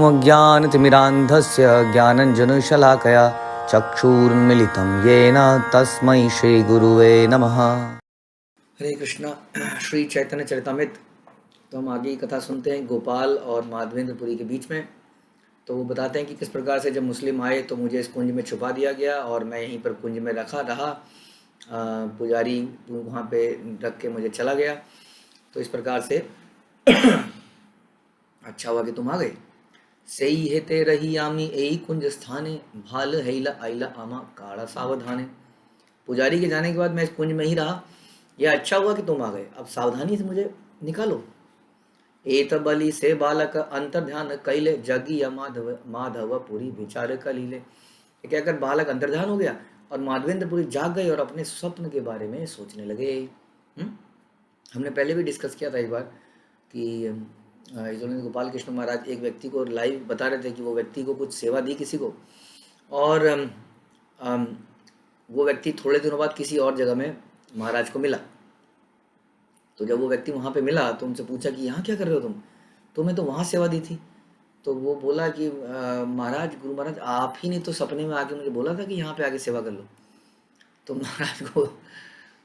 अज्ञानतिमिरान्धस्य ज्ञानञ्जनशलाकया चक्षुरुन्मिलितं येन तस्मै श्रीगुरुवे नमः। हरे कृष्णा। श्री चैतन्य चरितामृत। तो हम आगे की कथा सुनते हैं गोपाल और माधवेंद्रपुरी के बीच में। तो वो बताते हैं कि किस प्रकार से जब मुस्लिम आए तो मुझे इस कुंज में छुपा दिया गया और मैं यहीं पर कुंज में रखा रहा। पुजारी वहाँ पे रख के मुझे चला गया। तो इस प्रकार से अच्छा हुआ कि तुम आ गए। सही है ते रही आमी एई कुंज स्थाने, भाल हैला आइला आमा काड़ा सावधाने। पुजारी के जाने के बाद मैं इस कुंज में ही रहा। यह अच्छा हुआ कि तुम आ गए, अब सावधानी से मुझे निकालो। एत बलि से बालक अंतर ध्यान कैले, जगी माधव माधव पुरी विचार कलीले। ये कहकर बालक अंतर्ध्यान हो गया और माधवेंद्रपुरी जाग गए और अपने स्वप्न के बारे में सोचने लगे। हमने पहले भी डिस्कस किया था एक बार कि गोपाल कृष्ण महाराज एक व्यक्ति को लाइव बता रहे थे कि वो व्यक्ति को कुछ सेवा दी किसी को, और वो व्यक्ति थोड़े दिनों बाद किसी और जगह में महाराज को मिला। तो जब वो व्यक्ति वहाँ पे मिला तो उनसे पूछा कि यहाँ क्या कर रहे हो तुम? तुम्हें तो वहाँ सेवा दी थी। तो वो बोला कि महाराज, गुरु महाराज, आप ही ने तो सपने में आके मुझे बोला था कि यहाँ पे आके सेवा कर लो। तो महाराज को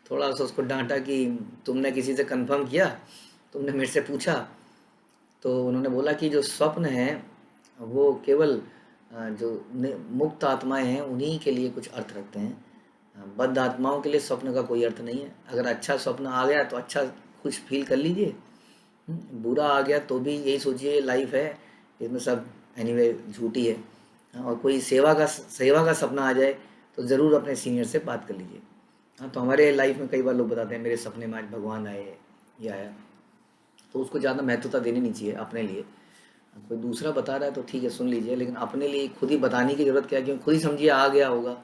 थोड़ा सा उसको डांटा कि तुमने किसी से कंफर्म किया, तुमने मेरे से पूछा? तो उन्होंने बोला कि जो स्वप्न है वो केवल जो मुक्त आत्माएं हैं उन्हीं के लिए कुछ अर्थ रखते हैं। बद्ध आत्माओं के लिए स्वप्न का कोई अर्थ नहीं है। अगर अच्छा स्वप्न आ गया तो अच्छा खुश फील कर लीजिए, बुरा आ गया तो भी यही सोचिए लाइफ है, इसमें सब एनीवे झूठी है। और कोई सेवा का सपना आ जाए तो ज़रूर अपने सीनियर से बात कर लीजिए। हाँ, तो हमारे लाइफ में कई बार लोग बताते हैं मेरे सपने में आज भगवान आए या आया, तो उसको ज़्यादा महत्वता देनी नहीं चाहिए अपने लिए। कोई दूसरा बता रहा है तो ठीक है, सुन लीजिए, लेकिन अपने लिए खुद ही बताने की ज़रूरत क्या है? क्योंकि खुद ही समझिए आ गया होगा,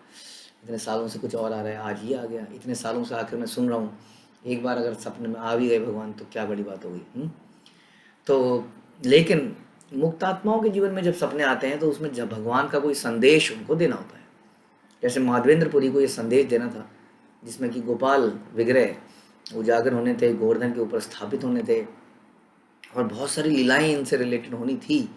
इतने सालों से कुछ और आ रहा है, आज ही आ गया, इतने सालों से आखिर मैं सुन रहा हूँ, एक बार अगर सपने में आ भी गए भगवान तो क्या बड़ी बात हो गई। तो लेकिन मुक्त आत्माओं के जीवन में जब सपने आते हैं तो उसमें जब भगवान का कोई संदेश उनको देना होता है। जैसे माधवेंद्रपुरी को ये संदेश देना था जिसमें कि गोपाल विग्रह उजागर होने थे, गोवर्धन के ऊपर स्थापित होने थे और बहुत सारी लीलाएं इनसे रिलेटेड होनी थी।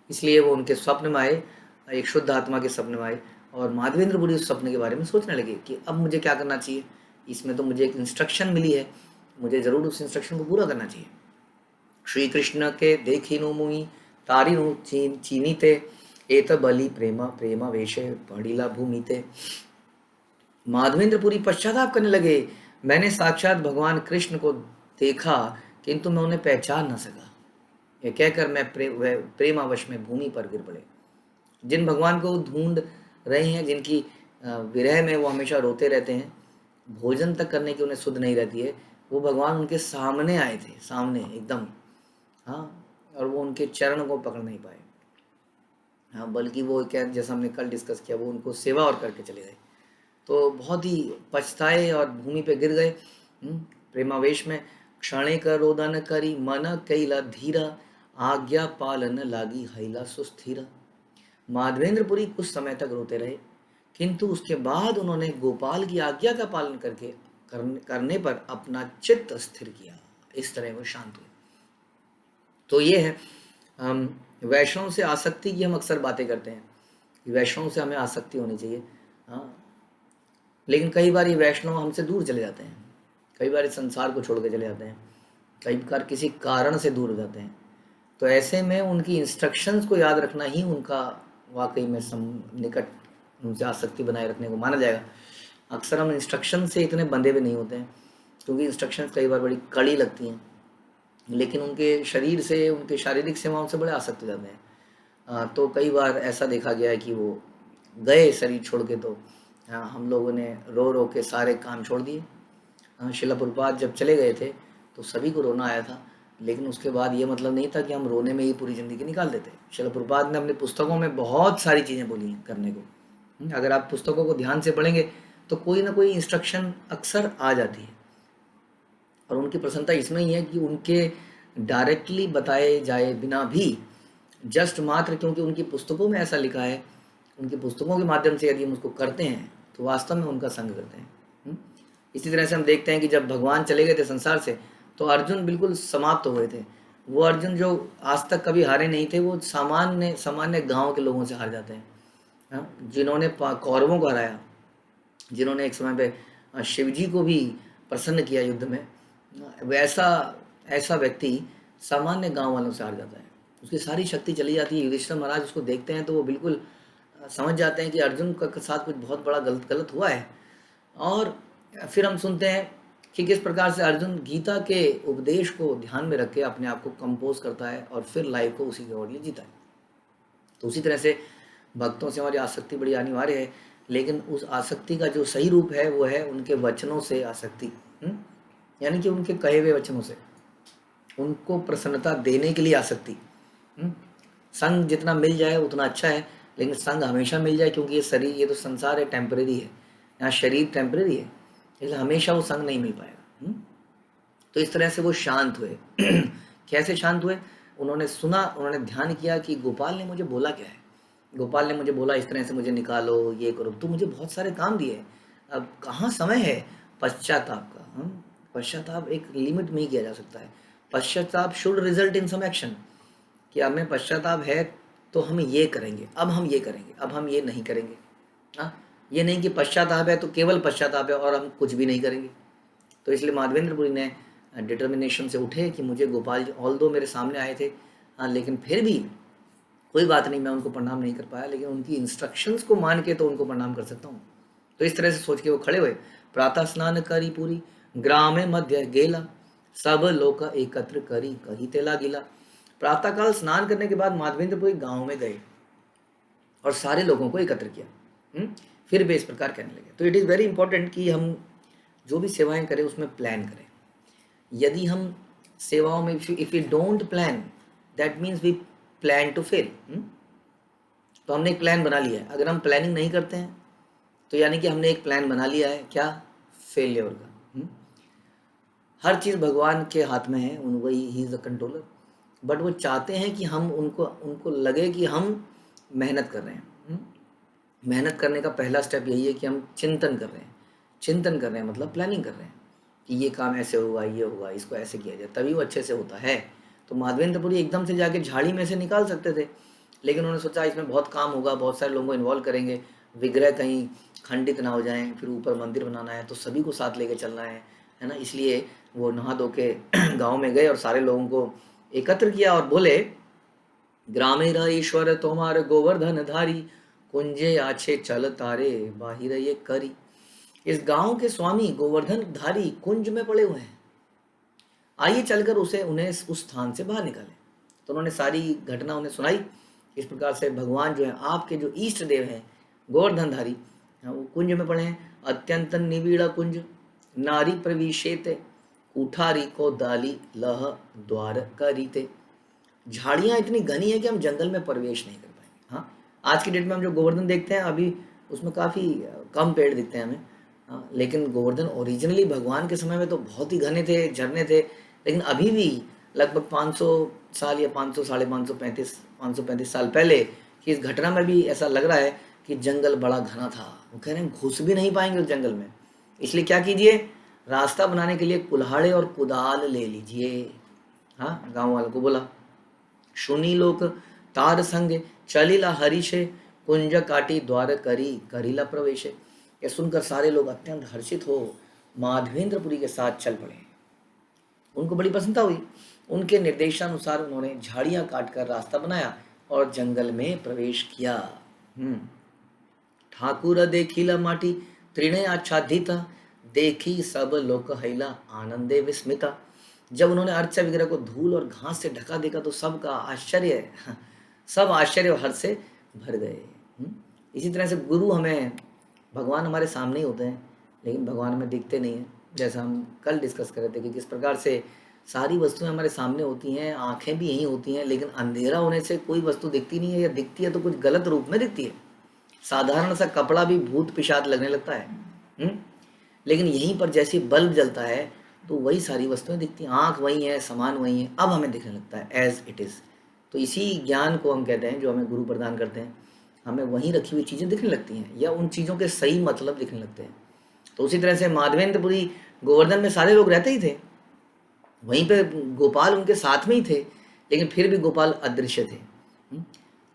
इसलिए वो उनके स्वप्न में आए, एक शुद्ध आत्मा के सपने में आए और माधवेंद्रपुरी उस सपने के बारे में सोचने लगे कि अब मुझे क्या करना चाहिए। इसमें तो मुझे एक इंस्ट्रक्शन मिली है, मुझे ज़रूर उस इंस्ट्रक्शन को पूरा करना चाहिए। श्री कृष्ण के देखिनु मुई तारिनु चीनीते, एत बलि प्रेमा प्रेमा वेशे पढ़ीला भूमिते। माधवेंद्रपुरी पश्चाताप करने लगे, मैंने साक्षात भगवान कृष्ण को देखा किंतु मैं उन्हें पहचान न सका। यह कहकर मैं प्रेमावश में भूमि पर गिर पड़े। जिन भगवान को ढूंढ रहे हैं, जिनकी विरह में वो हमेशा रोते रहते हैं, भोजन तक करने की उन्हें सुध नहीं रहती है, वो भगवान उनके सामने आए थे, सामने एकदम। हाँ, और वो उनके चरण को पकड़ नहीं पाए। हाँ, बल्कि वो क्या, जैसा हमने कल डिस्कस किया, वो उनको सेवा और करके चले गए। तो बहुत ही पछताए और भूमि पे गिर गए प्रेमावेश में। क्षणिक रोदन करी मन कैला धीरा, आज्ञा पालन लागी हैला सुस्थिरा। माधवेंद्रपुरी कुछ समय तक रोते रहे किंतु उसके बाद उन्होंने गोपाल की आज्ञा का पालन करने पर अपना चित्त स्थिर किया। इस तरह वो शांत हुए। तो ये है वैष्णव से आसक्ति की हम अक्सर बातें करते हैं कि वैष्णव से हमें आसक्ति होनी चाहिए। हाँ, लेकिन कई बार ये वैष्णव हमसे दूर चले जाते हैं, कई बार इस संसार को छोड़ के चले जाते हैं, कई बार किसी कारण से दूर हो जाते हैं। तो ऐसे में उनकी इंस्ट्रक्शंस को याद रखना ही उनका वाकई में निकट उनसे आसक्ति बनाए रखने को माना जाएगा। अक्सर हम इंस्ट्रक्शन से इतने बंधे हुए नहीं होते हैं क्योंकि इंस्ट्रक्शंस कई बार बड़ी कड़ी लगती हैं, लेकिन उनके शरीर से, उनके शारीरिक सेवाओं से बड़े आसक्त हो जाते हैं। तो कई बार ऐसा देखा गया है कि वो गए शरीर छोड़ के, तो हम लोगों ने रो रो के सारे काम छोड़ दिए। शिला प्रभुपाद जब चले गए थे तो सभी को रोना आया था, लेकिन उसके बाद ये मतलब नहीं था कि हम रोने में ही पूरी ज़िंदगी निकाल देते। शिला प्रभुपाद ने अपनी पुस्तकों में बहुत सारी चीज़ें बोली हैं करने को। अगर आप पुस्तकों को ध्यान से पढ़ेंगे तो कोई ना कोई इंस्ट्रक्शन अक्सर आ जाती है। और उनकी प्रसन्नता इसमें ही है कि उनके डायरेक्टली बताए जाए बिना भी जस्ट मात्र क्योंकि उनकी पुस्तकों में ऐसा लिखा है, उनकी पुस्तकों के माध्यम से यदि हम उसको करते हैं तो वास्तव में उनका संग करते हैं। इसी तरह से हम देखते हैं कि जब भगवान चले गए थे संसार से तो अर्जुन बिल्कुल समाप्त हो गए थे। वो अर्जुन जो आज तक कभी हारे नहीं थे, वो सामान्य सामान्य गांव के लोगों से हार जाते हैं। हाँ, जिन्होंने कौरवों को हराया, जिन्होंने एक समय पे शिव जी को भी प्रसन्न किया युद्ध में, वैसा ऐसा व्यक्ति सामान्य गांव वालों से हार जाता है। उसकी सारी शक्ति चली जाती है। युधिष्ठिर महाराज उसको देखते हैं तो वो बिल्कुल समझ जाते हैं कि अर्जुन के साथ कुछ बहुत बड़ा गलत गलत हुआ है। और फिर हम सुनते हैं कि किस प्रकार से अर्जुन गीता के उपदेश को ध्यान में रख के अपने आप को कंपोज करता है और फिर लाइफ को उसी के ओर ले जीता है। तो उसी तरह से भक्तों से हमारी आसक्ति बड़ी अनिवार्य है, लेकिन उस आसक्ति का जो सही रूप है वो है उनके वचनों से आसक्ति। यानी कि उनके कहे हुए वचनों से उनको प्रसन्नता देने के लिए आसक्ति। संग जितना मिल जाए उतना अच्छा है, लेकिन संग हमेशा मिल जाए, क्योंकि ये शरीर, ये तो संसार है, टेम्परेरी है। यहाँ शरीर टेम्परेरी है, इसलिए हमेशा वो संग नहीं मिल पाएगा। तो इस तरह से वो शांत हुए। कैसे शांत हुए? उन्होंने सुना, उन्होंने ध्यान किया कि गोपाल ने मुझे बोला क्या है। गोपाल ने मुझे बोला इस तरह से मुझे निकालो, ये करो, तो मुझे बहुत सारे काम दिए, अब कहाँ समय है पश्चाताप का। पश्चाताप एक लिमिट में ही किया जा सकता है। पश्चाताप should result in some action, कि हमें पश्चाताप है तो हम ये करेंगे, अब हम ये करेंगे, अब हम ये नहीं करेंगे। हाँ, ये नहीं कि पश्चाताप है तो केवल पश्चाताप है और हम कुछ भी नहीं करेंगे। तो इसलिए माधवेंद्रपुरी ने डिटर्मिनेशन से उठे कि मुझे गोपाल जी ऑल दो मेरे सामने आए थे, हाँ, लेकिन फिर भी कोई बात नहीं, मैं उनको प्रणाम नहीं कर पाया, लेकिन उनकी इंस्ट्रक्शंस को मान के तो उनको प्रणाम कर सकता हूँ। तो इस तरह से सोच के वो खड़े हुए। प्रातः स्नान करी पूरी, ग्राम मध्य गेला, सब लोग एकत्र करी कही तेला गिला। प्रातःकाल स्नान करने के बाद माधवेंद्रपुरी गांव में गए और सारे लोगों को एकत्र किया। फिर भी इस प्रकार कहने लगे। तो इट इज़ वेरी इंपॉर्टेंट कि हम जो भी सेवाएं करें उसमें प्लान करें। यदि हम सेवाओं में if you don't plan, that means we plan to fail. तो हमने एक प्लान बना लिया है, अगर हम प्लानिंग नहीं करते हैं तो यानी कि हमने एक प्लान बना लिया है, क्या? फेलियर का। हर चीज़ भगवान के हाथ में है, वही he is the controller. But वो चाहते हैं कि हम उनको लगे कि हम मेहनत कर रहे हैं। मेहनत करने का पहला स्टेप यही है कि हम चिंतन कर रहे हैं। चिंतन कर रहे हैं मतलब प्लानिंग कर रहे हैं कि ये काम ऐसे होगा, ये होगा, इसको ऐसे किया जाए, तभी वो अच्छे से होता है। तो माधवेंद्रपुरी एकदम से जाके झाड़ी में से निकाल सकते थे, लेकिन उन्होंने सोचा इसमें बहुत काम होगा, बहुत सारे लोगों को इन्वॉल्व करेंगे, विग्रह कहीं खंडित ना हो जाएं, फिर ऊपर मंदिर बनाना है तो सभी को साथ लेके चलना है ना। इसलिए वो नहा धो के गाँव में गए और सारे लोगों को एकत्र किया और बोले, ग्रामे रह ईश्वर तुम्हारे गोवर्धन धारी, कुंजे आछे चल तारे बाहिर ये करी। इस गांव के स्वामी गोवर्धन धारी कुंज में पड़े हुए हैं, आइए चलकर उन्हें उस स्थान से बाहर निकालें। तो उन्होंने सारी घटना उन्हें सुनाई। इस प्रकार से भगवान जो है, आपके जो इष्ट देव हैं गोवर्धन धारी, वो कुंज में पड़े हैं। अत्यंत निबिड़ कुंज नारी प्रविशेत, कुठारी को दाली लह द्वार करीते। झाड़ियाँ इतनी घनी है कि हम जंगल में प्रवेश नहीं कर पाएंगे। हाँ, आज की डेट में हम जो गोवर्धन देखते हैं अभी उसमें काफ़ी कम पेड़ दिखते हैं हमें। हाँ, लेकिन गोवर्धन ओरिजिनली भगवान के समय में तो बहुत ही घने थे, झरने थे। लेकिन अभी भी लगभग 500 साल या 500 साढ़े 535 साल पहले की इस घटना में भी ऐसा लग रहा है कि जंगल बड़ा घना था। वो कह रहे हैं घुस भी नहीं पाएंगे उस जंगल में। इसलिए क्या कीजिए, रास्ता बनाने के लिए कुल्हाड़े और कुदाल ले लीजिए। हाँ, गाँव वालों को बोला, सुनी लोक तार संगे चलिला हरीशे, कुंज काटी द्वार करी करीला प्रवेशे। ये सुनकर सारे लोग अत्यंत हर्षित हो माधवेंद्रपुरी के साथ चल पड़े। उनको बड़ी प्रसन्नता हुई। उनके निर्देशानुसार उन्होंने झाड़ियां काटकर रास्ता बनाया और जंगल में प्रवेश किया। ठाकुर देखिला माटी त्रिणे आच्छादिता, देखी सब लोक हैला आनंदे विस्मिता। जब उन्होंने अर्चा विग्रह को धूल और घास से ढका देखा तो सबका आश्चर्य, सब आश्चर्य और हर्ष से भर गए। इसी तरह से गुरु हमें, भगवान हमारे सामने ही होते हैं लेकिन भगवान हमें दिखते नहीं हैं। जैसा हम कल डिस्कस कर रहे थे कि किस प्रकार से सारी वस्तुएं हमारे सामने होती हैं, आंखें भी यहीं होती हैं, लेकिन अंधेरा होने से कोई वस्तु दिखती नहीं है, या दिखती है तो कुछ गलत रूप में दिखती है। साधारण सा कपड़ा भी भूत पिशाच लगने लगता है। लेकिन यहीं पर जैसे बल्ब जलता है तो वही सारी वस्तुएं दिखती हैं, आँख वही है, सामान वही है, अब हमें दिखने लगता है एज इट इज़। तो इसी ज्ञान को हम कहते हैं जो हमें गुरु प्रदान करते हैं, हमें वहीं रखी हुई चीज़ें दिखने लगती हैं या उन चीज़ों के सही मतलब दिखने लगते हैं। तो उसी तरह से माधवेंद्रपुरी गोवर्धन में सारे लोग रहते ही थे, वहीं पे गोपाल उनके साथ में ही थे, लेकिन फिर भी गोपाल अदृश्य थे।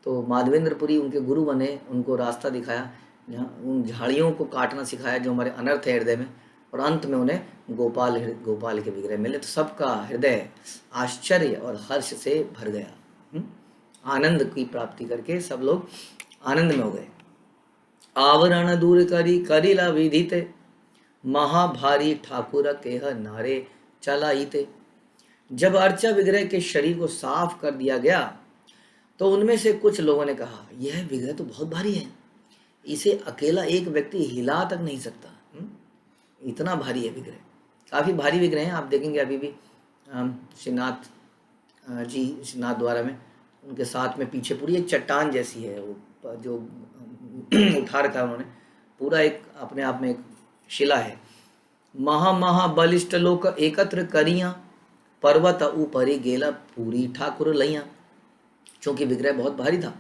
तो माधवेंद्रपुरी उनके गुरु बने, उनको रास्ता दिखाया, जहाँ उन झाड़ियों को काटना सिखाया जो हमारे अनर्थ है हृदय में, और अंत में उन्हें गोपाल के विग्रह मिले। तो सबका हृदय आश्चर्य और हर्ष से भर गया। आनंद की प्राप्ति करके सब लोग आनंद में हो गए। आवरण दूर करी करिला विधिते, महाभारी ठाकुर केह नारे चलाईते। जब अर्चा विग्रह के शरीर को साफ कर दिया गया तो उनमें से कुछ लोगों ने कहा, यह विग्रह तो बहुत भारी है, इसे अकेला एक व्यक्ति हिला तक नहीं सकता। इतना भारी है विग्रह, काफ़ी भारी विग्रह हैं। आप देखेंगे अभी भी श्रीनाथ जी, श्रीनाथ द्वारा में, उनके साथ में पीछे पूरी एक चट्टान जैसी है वो जो उठा रखा है उन्होंने, पूरा एक अपने आप में एक शिला है। महा बलिष्ठ लोक एकत्र करिया, पर्वत ऊपरी गेला पूरी ठाकुर लैया। चूंकि विग्रह बहुत भारी था।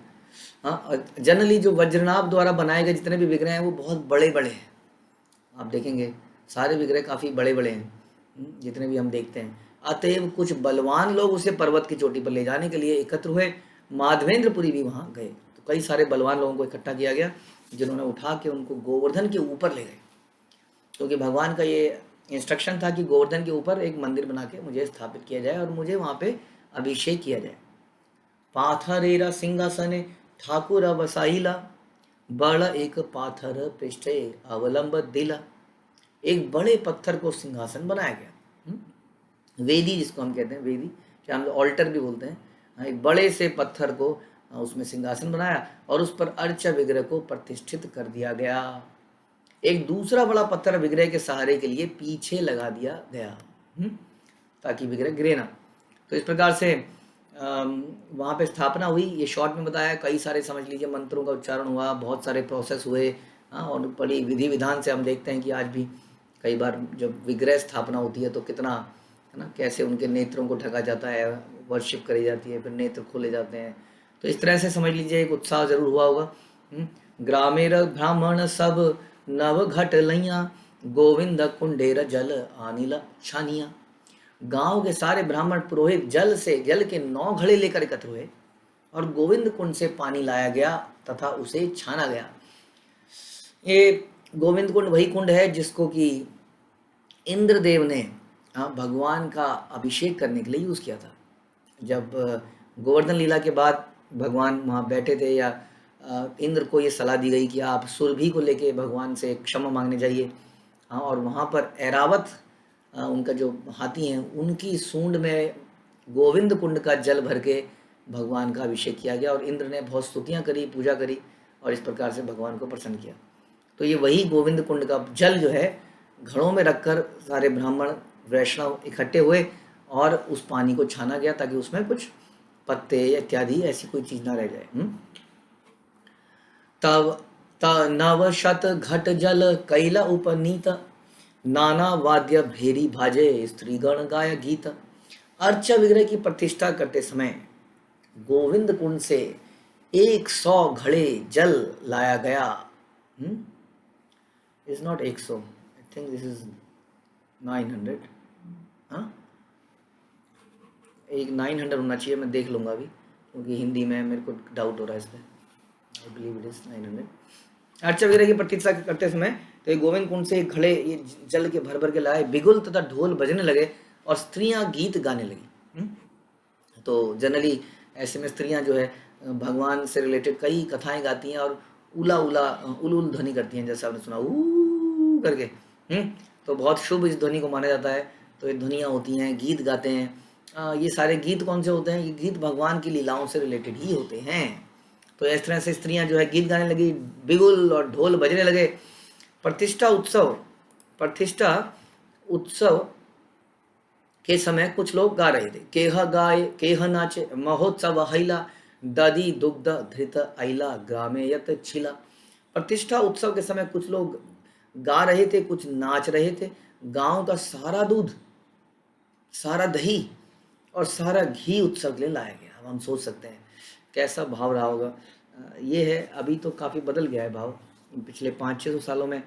हाँ, जनरली जो वज्रनाभ द्वारा बनाए गए जितने भी विग्रह हैं वो बहुत बड़े बड़े हैं। आप देखेंगे सारे विग्रह काफ़ी बड़े बड़े हैं जितने भी हम देखते हैं। अतएव कुछ बलवान लोग उसे पर्वत की चोटी पर ले जाने के लिए एकत्र हुए। माधवेंद्रपुरी भी वहाँ गए, तो कई सारे बलवान लोगों को इकट्ठा किया गया जिन्होंने उठा के उनको गोवर्धन के ऊपर ले गए, क्योंकि भगवान का ये इंस्ट्रक्शन था कि गोवर्धन के ऊपर एक मंदिर बना के मुझे स्थापित किया जाए और मुझे वहाँ पे अभिषेक किया जाए। पाथरेरा सिंहासने ठाकुर बसाइला, बड़ एक पाथर पृष्ठे अवलंब दिला। एक बड़े पत्थर को सिंहासन बनाया गया, वेदी जिसको हम कहते हैं, वेदी क्या हम ऑल्टर भी बोलते हैं। एक बड़े से पत्थर को उसमें सिंहासन बनाया और उस पर अर्चा विग्रह को प्रतिष्ठित कर दिया गया। एक दूसरा बड़ा पत्थर विग्रह के सहारे के लिए पीछे लगा दिया गया ताकि विग्रह गिरे ना। तो इस प्रकार से वहाँ पे स्थापना हुई। ये शॉर्ट में बताया, कई सारे समझ लीजिए मंत्रों का उच्चारण हुआ, बहुत सारे प्रोसेस हुए। और बड़ी विधि विधान से हम देखते हैं कि आज भी कई बार जब विग्रह स्थापना होती है तो कितना है ना, कैसे उनके नेत्रों को ढका जाता है, वर्शिप करी जाती है, फिर नेत्र खोले जाते हैं। तो इस तरह से समझ लीजिए एक उत्साह जरूर हुआ होगा। ग्रामेर ब्राह्मण सब नव घट लैया, गोविंद कुंडेर जल आनिला छानिया। गांव के सारे ब्राह्मण पुरोहित जल के 9 घड़े लेकर एकत्र हुए और गोविंद कुंड से पानी लाया गया तथा उसे छाना गया। ये गोविंद कुंड वही कुंड है जिसको कि इंद्रदेव ने भगवान का अभिषेक करने के लिए यूज किया था। जब गोवर्धन लीला के बाद भगवान वहाँ बैठे थे, या इंद्र को ये सलाह दी गई कि आप सुरभि को लेके भगवान से क्षमा मांगने जाइए। और वहाँ पर ऐरावत उनका जो हाथी हैं उनकी सूंड में गोविंद कुंड का जल भर के भगवान का अभिषेक किया गया और इंद्र ने बहुत स्तुतियाँ करी, पूजा करी और इस प्रकार से भगवान को प्रसन्न किया। तो ये वही गोविंद कुंड का जल जो है घड़ों में रखकर सारे ब्राह्मण वैष्णव इकट्ठे हुए और उस पानी को छाना गया ताकि उसमें कुछ पत्ते इत्यादि ऐसी कोई चीज ना रह जाए। तब नव शत घट जल कैला उपनीत, नाना वाद्य भेरी भाजे स्त्रीगण गाय गीत। अर्चा विग्रह की प्रतिष्ठा करते समय गोविंद कुंड से 100 घड़े जल लाया गया। Is not 100, I think this is 900। हाँ, एक 900 होना चाहिए, मैं देख लूँगा अभी क्योंकि हिंदी में मेरे को डाउट हो रहा है इस पर। I believe it is 900। अर्चा विग्रह की प्रतिष्ठा करते समय तो ये गोविंद कुंड से घड़े ये जल के भर भर के लाए, बिगुल तथा ढोल बजने लगे और स्त्रियां गीत गाने लगी। तो जनरली ऐसे में स्त्रियां जो है भगवान से रिलेटेड कई कथाएं गाती हैं और उला उला उल उल ध्वनि करती हैं, जैसे आपने सुना ऊ करके। तो बहुत शुभ इस ध्वनि को माना जाता है। तो ये ध्वनियाँ होती हैं, गीत गाते हैं। ये सारे गीत कौन से होते हैं? ये गीत भगवान की लीलाओं से रिलेटेड ही होते हैं। तो इस तरह से स्त्रियां जो है गीत गाने लगी, बिगुल और ढोल बजने लगे। प्रतिष्ठा उत्सव के समय कुछ लोग गा रहे थे, केह गाय केह नाचे महोत्सव हैला, दधी दुग्ध धृत आइला ग्रामे यत छिला। प्रतिष्ठा उत्सव के समय कुछ लोग गा रहे थे, कुछ नाच रहे थे। गांव का सारा दूध, सारा दही और सारा घी उत्सव के लिए लाया गया। अब हम सोच सकते हैं कैसा भाव रहा होगा। ये है, अभी तो काफ़ी बदल गया है भाव। पिछले 500-600 सालों में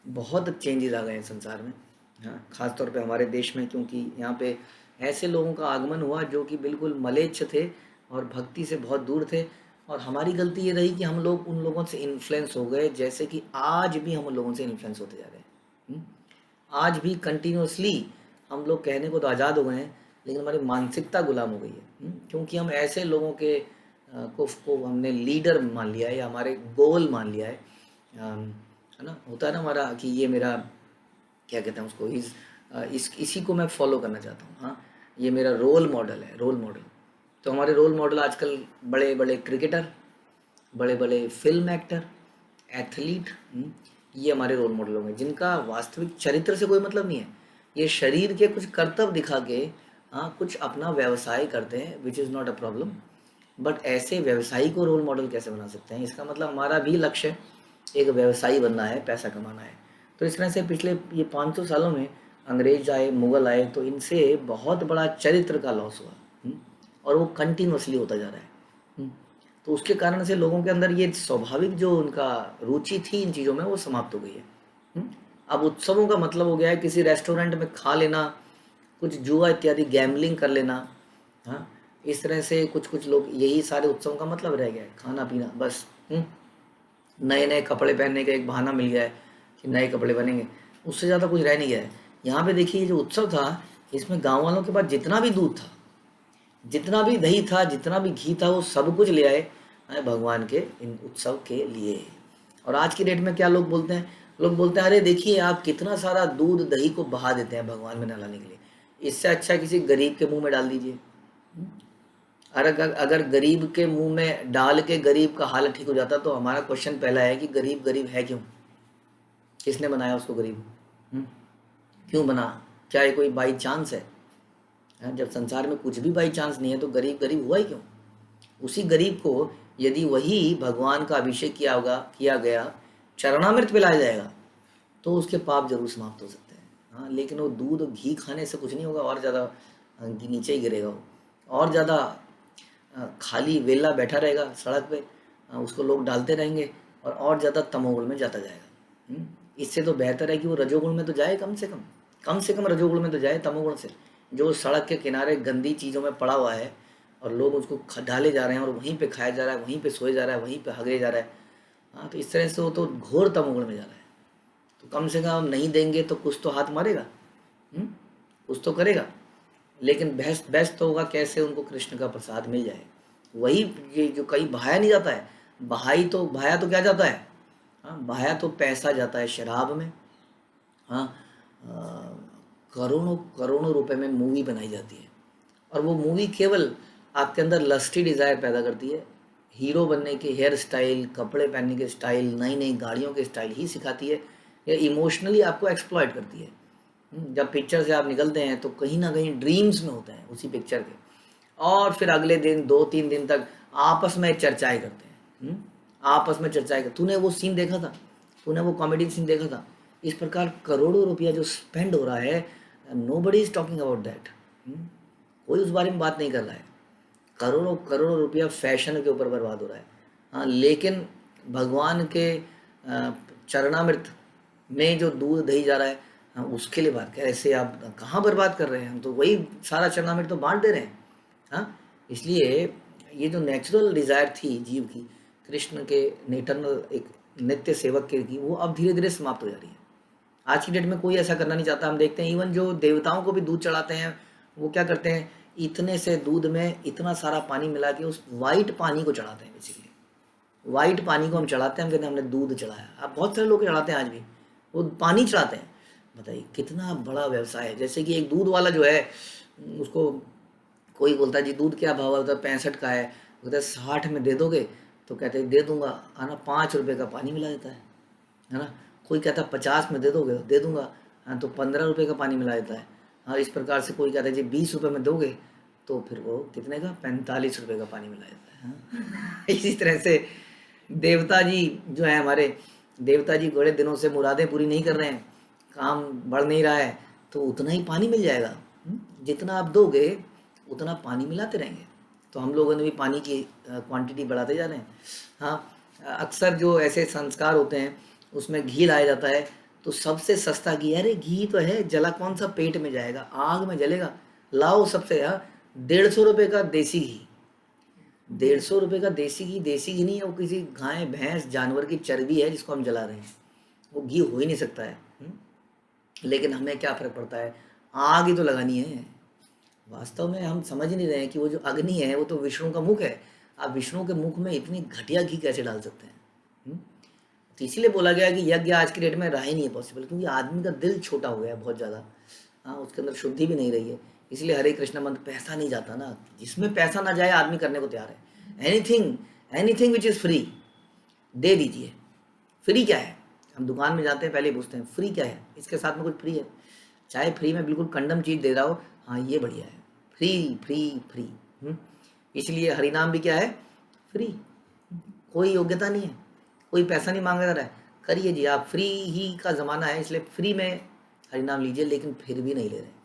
बहुत चेंजेस आ गए हैं संसार में। हाँ, ख़ास तौर पे हमारे देश में, क्योंकि यहाँ पे ऐसे लोगों का आगमन हुआ जो कि बिल्कुल म्लेच्छ थे और भक्ति से बहुत दूर थे। और हमारी गलती ये रही कि हम लोग उन लोगों से इन्फ्लुएंस हो गए, जैसे कि आज भी हम उन लोगों से इन्फ्लुएंस होते जा रहे हैं। हम्म? आज भी कंटिन्यूअसली हम लोग कहने को तो आज़ाद हो गए हैं, लेकिन हमारी मानसिकता गुलाम हो गई है। क्योंकि हम ऐसे लोगों के को हमने लीडर मान लिया है या हमारे गोल मान लिया है। है ना, होता है ना हमारा कि ये मेरा क्या कहते हैं उसको, इसी को मैं फॉलो करना चाहता हूँ। हाँ, ये मेरा रोल मॉडल है, रोल मॉडल। तो हमारे रोल मॉडल आजकल बड़े बड़े क्रिकेटर, बड़े बड़े फिल्म एक्टर, एथलीट, ये हमारे रोल मॉडल होंगे जिनका वास्तविक चरित्र से कोई मतलब नहीं है। ये शरीर के कुछ कर्तव्य दिखा के हाँ कुछ अपना व्यवसाय करते हैं, which is not a problem. But ऐसे व्यवसायी को रोल मॉडल कैसे बना सकते हैं? इसका मतलब हमारा भी लक्ष्य एक व्यवसायी बनना है, पैसा कमाना है। तो इस तरह से पिछले ये 500 सालों में अंग्रेज आए, मुगल आए, तो इनसे बहुत बड़ा चरित्र का लॉस हुआ। और वो कंटिन्यूसली होता जा रहा है। तो उसके कारण से लोगों के अंदर ये स्वाभाविक जो उनका रुचि थी इन चीज़ों में, वो समाप्त हो गई है। अब उत्सवों का मतलब हो गया है किसी रेस्टोरेंट में खा लेना, कुछ जुआ इत्यादि गैम्बलिंग कर लेना। हाँ, इस तरह से कुछ कुछ लोग, यही सारे उत्सवों का मतलब रह गया है, खाना पीना बस। नए नए कपड़े पहनने का एक बहाना मिल गया है कि नए कपड़े बनेंगे, उससे ज़्यादा कुछ रह नहीं गया है। यहाँ पे देखिए, जो उत्सव था इसमें गांव वालों के पास जितना भी दूध था, जितना भी दही था, जितना भी घी था, वो सब कुछ ले आए भगवान के इन उत्सव के लिए। और आज की डेट में क्या लोग बोलते हैं? लोग बोलते हैं अरे देखिए आप कितना सारा दूध दही को बहा देते हैं भगवान में नहलाने के लिए, इससे अच्छा किसी गरीब के मुंह में डाल दीजिए। अगर गरीब के मुंह में डाल के गरीब का हाल ठीक हो जाता, तो हमारा क्वेश्चन पहला है कि गरीब गरीब है क्यों? किसने बनाया उसको गरीब? क्यों बना? क्या ये कोई बाई चांस है? जब संसार में कुछ भी बाई चांस नहीं है, तो गरीब गरीब हुआ ही क्यों? उसी गरीब को यदि वही भगवान का अभिषेक किया गया, चरणामृत पिलाया जाएगा, तो उसके पाप जरूर समाप्त हो सकते हैं। हाँ, लेकिन वो दूध और घी खाने से कुछ नहीं होगा, और ज़्यादा नीचे ही गिरेगा वो, और ज़्यादा खाली वेला बैठा रहेगा सड़क पे, उसको लोग डालते रहेंगे, और ज़्यादा तमोगुण में जाता जाएगा। इससे तो बेहतर है कि वो रजोगुण में तो जाए, कम से कम रजोगुण में तो जाए, तमोगुण से जो सड़क के किनारे गंदी चीज़ों में पड़ा हुआ है और लोग उसको डाले जा रहे हैं और वहीं पे खाया जा रहा है, वहीं पे सोए जा रहा है, वहीं पे हगे जा रहा है। हाँ, तो इस तरह से वो तो घोर तमोगुण में जा रहा है। तो कम से कम नहीं देंगे तो कुछ तो हाथ मारेगा, कुछ तो करेगा। लेकिन बेस्ट तो होगा कैसे उनको कृष्ण का प्रसाद मिल जाए। वही ये जो कहीं बहाया नहीं जाता है, बहाया तो क्या जाता है? हाँ, बहाया तो पैसा जाता है शराब में। हाँ, करोड़ों करोड़ों रुपए में मूवी बनाई जाती है, और वो मूवी केवल आपके अंदर लस्टी डिज़ायर पैदा करती है। हीरो बनने के हेयर स्टाइल, कपड़े पहनने के स्टाइल, नई नई गाड़ियों के स्टाइल ही सिखाती है, या इमोशनली आपको एक्सप्लॉइट करती है। जब पिक्चर से आप निकलते हैं तो कहीं ना कहीं ड्रीम्स में होते हैं उसी पिक्चर के, और फिर अगले दिन 2-3 दिन तक आपस में चर्चाएं करते हैं। आपस में चर्चाएं करते, तूने वो सीन देखा था, तूने वो कॉमेडी सीन देखा था। इस प्रकार करोड़ों रुपया जो स्पेंड हो रहा है, nobody is talking about that. कोई उस बारे में बात नहीं कर रहा है। करोड़ों करोड़ों रुपया फैशन के ऊपर बर्बाद हो रहा है। हाँ, लेकिन भगवान के चरणामृत में जो दूध दही जा रहा है, हाँ, उसके लिए बात कैसे? आप कहाँ बर्बाद कर रहे हैं? हम तो वही सारा चरणामृत तो बांट दे रहे हैं। हाँ, इसलिए ये जो नेचुरल डिज़ायर थी जीव की, कृष्ण के इटर्नल एक नित्य सेवक की, वो अब धीरे धीरे समाप्त हो जा रही है। आज की डेट में कोई ऐसा करना नहीं चाहता। हम देखते हैं इवन जो देवताओं को भी दूध चढ़ाते हैं, वो क्या करते हैं, इतने से दूध में इतना सारा पानी मिला के उस वाइट पानी को चढ़ाते हैं। बेसिकली वाइट पानी को हम चढ़ाते हैं, हम कहते हैं हमने दूध चढ़ाया। अब बहुत सारे लोग चढ़ाते हैं आज भी, वो पानी चढ़ाते हैं। बताइए कितना बड़ा व्यवसाय है। जैसे कि एक दूध वाला जो है, उसको कोई बोलता है जी दूध क्या भाव है, होता है 65 का है, बोलता है 60 में दे दोगे? तो कहते हैं दे दूंगा, आना 5 रुपये का पानी मिला देता है ना। कोई कहता है 50 में दे दोगे? दे दूंगा, हाँ, तो 15 रुपये का पानी मिला देता है। हाँ, इस प्रकार से कोई कहता है जी 20 रुपये में दोगे, तो फिर वो कितने का, 45 रुपये का पानी मिला देता है। हाँ? इसी तरह से देवता जी जो है हमारे, देवता जी बड़े दिनों से मुरादें पूरी नहीं कर रहे हैं, काम बढ़ नहीं रहा है, तो उतना ही पानी मिल जाएगा। जितना आप दोगे उतना पानी मिलाते रहेंगे। तो हम लोगों ने भी पानी की क्वांटिटी बढ़ाते जा रहे हैं। हाँ, अक्सर जो ऐसे संस्कार होते हैं उसमें घी लाया जाता है, तो सबसे सस्ता घी, अरे घी तो है, जला कौन सा पेट में जाएगा, आग में जलेगा। लाओ सबसे 150 रुपये का देसी घी, 150 रुपये का देसी घी, देसी घी नहीं है वो, किसी गाय भैंस जानवर की चर्बी है जिसको हम जला रहे हैं, वो घी हो ही नहीं सकता है। लेकिन हमें क्या फर्क पड़ता है, आग ही तो लगानी है। वास्तव में हम समझ नहीं रहे हैं कि वो जो अग्नि है वो तो विष्णु का मुख है। आप विष्णु के मुख में इतनी घटिया घी कैसे डाल सकते हैं? तो इसीलिए बोला गया कि यज्ञ आज की डेट में रहा ही नहीं है पॉसिबल, क्योंकि आदमी का दिल छोटा हो गया है बहुत ज़्यादा। हाँ, उसके अंदर शुद्धि भी नहीं रही है। इसलिए हरे कृष्ण मंत्र, पैसा नहीं जाता ना, जिसमें पैसा ना जाए आदमी करने को तैयार है। एनीथिंग विच इज़ फ्री दे दीजिए। फ्री क्या है? हम दुकान में जाते हैं पहले पूछते हैं फ्री क्या है, इसके साथ में कुछ फ्री है? चाहे फ्री में बिल्कुल कंडम चीज़ दे रहा हो, हाँ ये बढ़िया है, फ्री फ्री फ्री। इसलिए हरिनाम भी क्या है? फ्री। कोई योग्यता नहीं है, कोई पैसा नहीं मांगा जा रहा है, करिए जी आप, फ्री ही का ज़माना है, इसलिए फ्री में हरिनाम लीजिए, लेकिन फिर भी नहीं ले रहे।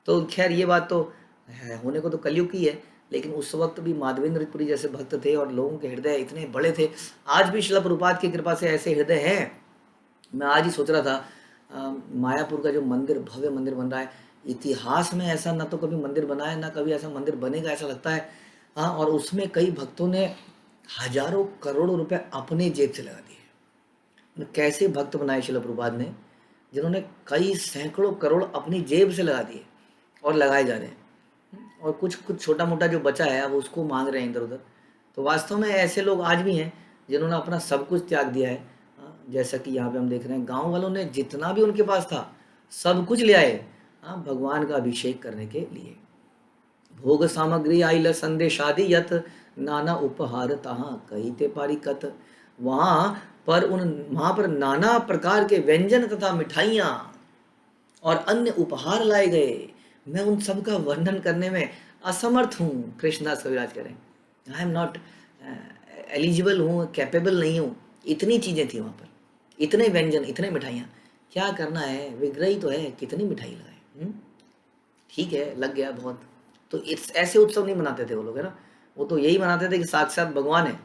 तो खैर ये बात तो है, होने को तो कलयुग की है, लेकिन उस वक्त भी माधवेंद्र पुरी जैसे भक्त थे और लोगों के हृदय इतने बड़े थे। आज भी शिला प्रभुपाद की कृपा से ऐसे हृदय हैं। मैं आज ही सोच रहा था मायापुर का जो मंदिर, भव्य मंदिर बन रहा है, इतिहास में ऐसा ना तो कभी मंदिर बना है ना कभी ऐसा मंदिर बनेगा, ऐसा लगता है। हाँ, और उसमें कई भक्तों ने हजारों करोड़ों रुपए अपने जेब से लगा दिए। कैसे भक्त बनाए शिला प्रभुपाद ने, जिन्होंने कई सैकड़ों करोड़ अपनी जेब से लगा दिए और लगाए जा रहे हैं, और कुछ कुछ छोटा मोटा जो बचा है अब उसको मांग रहे हैं इधर उधर। तो वास्तव में ऐसे लोग आज भी हैं जिन्होंने अपना सब कुछ त्याग दिया है। जैसा कि यहाँ पे हम देख रहे हैं, गांव वालों ने जितना भी उनके पास था सब कुछ ले आए भगवान का अभिषेक करने के लिए। भोग सामग्री आइल संदेशादि यत, नाना उपहार तहाँ कही पारिकत। वहाँ पर नाना प्रकार के व्यंजन तथा मिठाइयाँ और अन्य उपहार लाए गए। मैं उन सब का वर्णन करने में असमर्थ हूँ। कृष्णदास कविराज करें, आई एम नॉट एलिजिबल हूँ, कैपेबल नहीं हूँ। इतनी चीज़ें थी वहाँ पर, इतने व्यंजन, इतने मिठाइयाँ, क्या करना है, विग्रही तो है, कितनी मिठाई लगाए। ठीक है, लग गया बहुत। तो ऐसे उत्सव नहीं मनाते थे वो लोग, है ना। वो तो यही मनाते थे कि साक्षात भगवान है,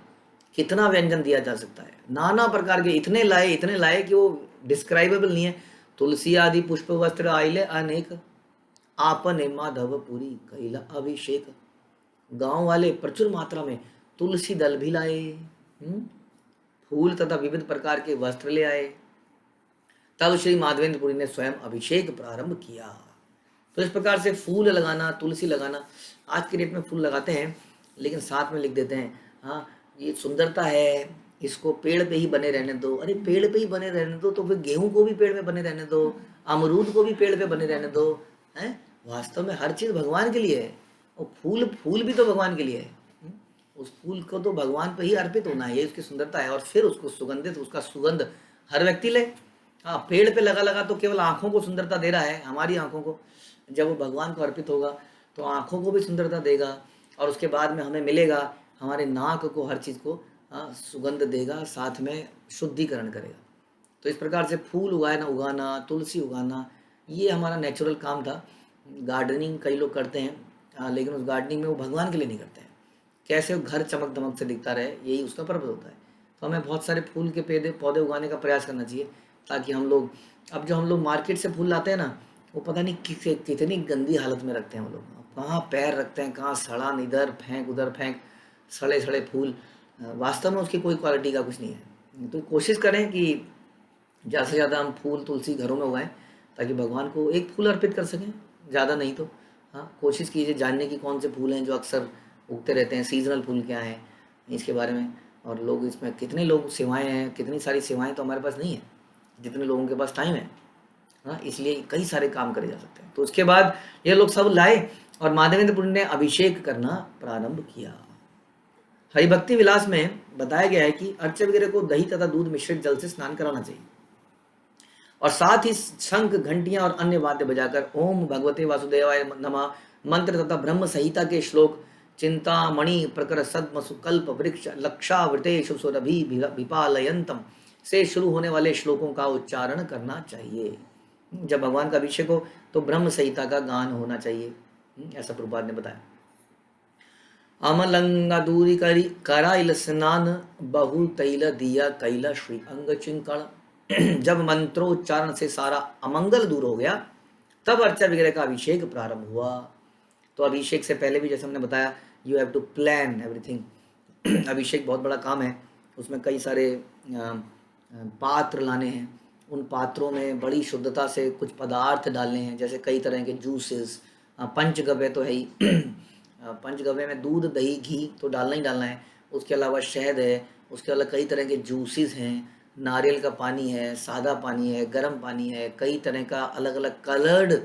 कितना व्यंजन दिया जा सकता है, नाना प्रकार के, इतने लाए कि वो डिस्क्राइबेबल नहीं है। तुलसी आदि पुष्प वस्त्र आइले अनेक, आपने माधवपुरी कैला अभिषेक। गांव वाले प्रचुर मात्रा में तुलसी दल भी लाए, फूल तथा विविध प्रकार के वस्त्र ले आए। तब श्री माधवेंद्रपुरी ने स्वयं अभिषेक प्रारंभ किया। तो इस प्रकार से फूल लगाना, तुलसी लगाना, आज की डेट में फूल लगाते हैं लेकिन साथ में लिख देते हैं हाँ ये सुंदरता है, इसको पेड़ पे ही बने रहने दो। अरे पेड़ पे ही बने रहने दो तो फिर गेहूं को भी पेड़ पे बने रहने दो, अमरूद को भी पेड़ पे बने रहने दो। हैं, वास्तव में हर चीज़ भगवान के लिए है, और फूल भी तो भगवान के लिए है। उस फूल को तो भगवान पे ही अर्पित होना है, ये उसकी सुंदरता है। और फिर उसको सुगंधित, उसका सुगंध हर व्यक्ति ले। हाँ, पेड़ पे लगा तो केवल आँखों को सुंदरता दे रहा है, हमारी आँखों को। जब वो भगवान को अर्पित होगा तो आँखों को भी सुंदरता देगा, और उसके बाद में हमें मिलेगा, हमारे नाक को, हर चीज़ को सुगंध देगा, साथ में शुद्धिकरण करेगा। तो इस प्रकार से फूल उगाना, तुलसी उगाना, ये हमारा नेचुरल काम था। गार्डनिंग कई लोग करते हैं, लेकिन उस गार्डनिंग में वो भगवान के लिए नहीं करते हैं, कैसे घर चमक दमक से दिखता रहे, यही उसका पर्पज होता है। तो हमें बहुत सारे फूल के पौधे उगाने का प्रयास करना चाहिए, ताकि हम लोग, अब जो हम लोग मार्केट से फूल लाते हैं ना, वो पता नहीं कितनी गंदी हालत में रखते हैं वो लोग, कहाँ पैर रखते हैं, कहाँ सड़ा, इधर फेंक उधर फेंक, सड़े सड़े फूल। वास्तव में उसकी कोई क्वालिटी का कुछ नहीं है। तो कोशिश करें कि ज़्यादा से ज़्यादा हम फूल तुलसी घरों में उगाएं, ताकि भगवान को एक फूल अर्पित कर सकें, ज़्यादा नहीं तो। हाँ, कोशिश कीजिए जानने की कौन से फूल हैं जो अक्सर उगते रहते हैं, सीजनल फूल क्या हैं इसके बारे में। और लोग इसमें कितने लोग सेवाएं हैं, कितनी सारी सेवाएं तो हमारे पास नहीं है जितने लोगों के पास टाइम है। हाँ, इसलिए कई सारे काम करे जा सकते हैं। तो उसके बाद ये लोग सब लाए और माधवेंद्रपुरी ने अभिषेक करना प्रारंभ किया। हरिभक्ति विलास में बताया गया है कि अर्चक वगैरह को दही तथा दूध मिश्रित जल से स्नान कराना चाहिए, और साथ ही शंख, घंटियां और अन्य वाद्य बजाकर ओम भगवते वासुदेवाय नमः मंत्र तथा ब्रह्म संहिता के श्लोक, चिंतामणि प्रकर सद्म सुकल्प वृक्ष लक्षावृतेषु सुरभि विपालयंतम से शुरू होने वाले श्लोकों का उच्चारण करना चाहिए। जब भगवान का अभिषेक हो तो ब्रह्म संहिता का गान होना चाहिए, ऐसा प्रभुपाद ने बताया। अमलंगा दूरी करी कराइल स्नान, बहु तैल दिया कैला श्री अंग चिंकण। जब मंत्रोच्चारण से सारा अमंगल दूर हो गया, तब अर्चा वगैरह का अभिषेक प्रारंभ हुआ। तो अभिषेक से पहले भी जैसे हमने बताया, you have to plan everything. अभिषेक बहुत बड़ा काम है, उसमें कई सारे पात्र लाने हैं, उन पात्रों में बड़ी शुद्धता से कुछ पदार्थ डालने हैं, जैसे कई तरह के जूसेस, पंचगव्य तो है ही पंचगव्य में दूध, दही, घी तो डालना ही डालना है, उसके अलावा शहद है, उसके अलावा कई तरह के जूसेस हैं, नारियल का पानी है, सादा पानी है, गर्म पानी है, कई तरह का अलग अलग कलर्ड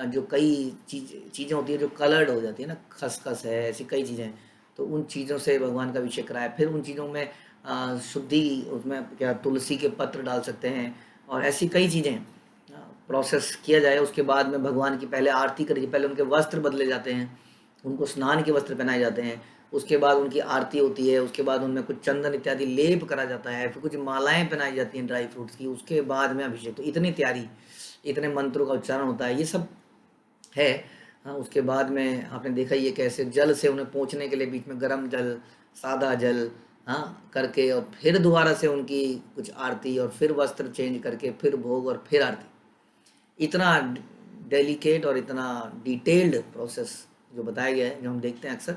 जो कई चीज़ें होती है जो कलर्ड हो जाती है ना, खसखस है, ऐसी कई चीज़ें हैं, तो उन चीज़ों से भगवान का अभिषेक कराया। फिर उन चीज़ों में शुद्धि, उसमें क्या तुलसी के पत्र डाल सकते हैं, और ऐसी कई चीज़ें प्रोसेस किया जाए। उसके बाद में भगवान की पहले आरती करी, पहले उनके वस्त्र बदले जाते हैं, उनको स्नान के वस्त्र पहनाए जाते हैं, उसके बाद उनकी आरती होती है, उसके बाद उनमें कुछ चंदन इत्यादि लेप करा जाता है, फिर कुछ मालाएं पहनाई जाती हैं ड्राई फ्रूट्स की, उसके बाद में अभिषेक। तो इतनी तैयारी, इतने मंत्रों का उच्चारण होता है, ये सब है। हाँ, उसके बाद में आपने देखा ये कैसे जल से उन्हें पहुँचने के लिए बीच में गर्म जल, सादा जल, हाँ करके, और फिर दोबारा से उनकी कुछ आरती, और फिर वस्त्र चेंज करके, फिर भोग, और फिर आरती। इतना डेलिकेट और इतना डिटेल्ड प्रोसेस जो बताया गया है, जो हम देखते हैं अक्सर।